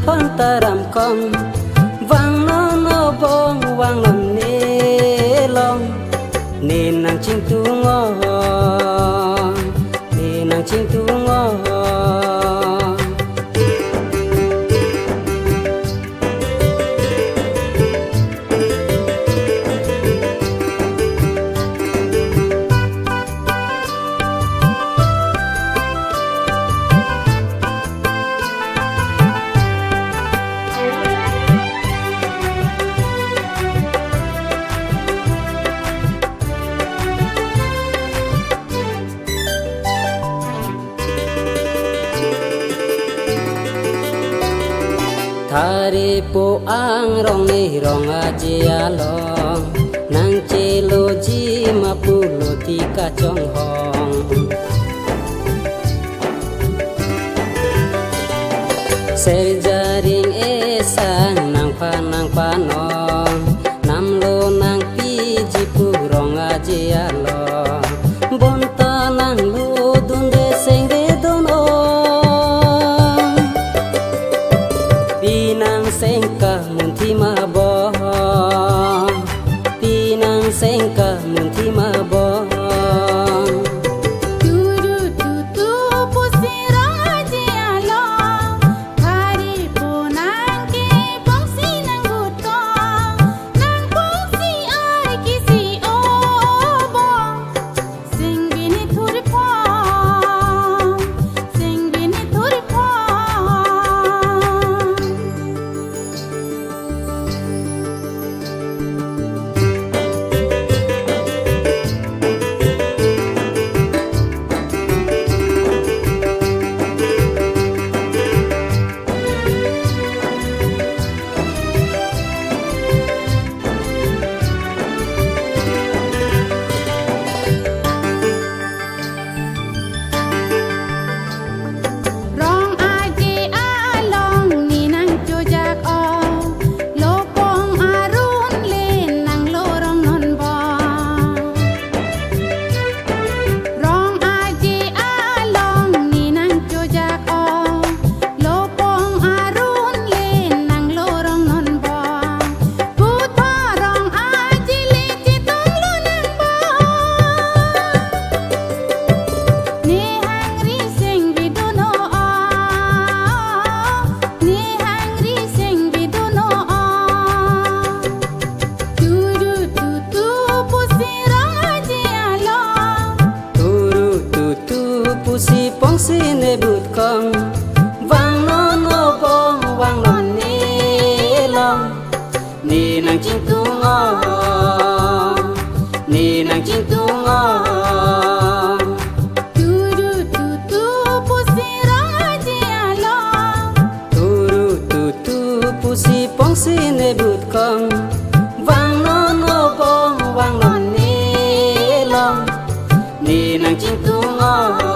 phong ta ram con vang nó bông vang nằm nê long nê nàng chinh tu ngõ nê nàng chinh tu ngõ Thari po ang rong ni rong aja long nang celo ji mapulo ti kacong hong serjaring esan nang panong nam lo nang pi ji pu rong aja long bonta nang lo dunde seng de don pinang sengka munti mabo pinang sengka munti mabo si pong si nebut kong vang no bong vang non ni long ni nang chinh tu ngo ni nang chinh tu ngo tu pu si rong aja long tu pu si pong si nebut kong vang no bong vang non ni long ni nang chinh tu ngo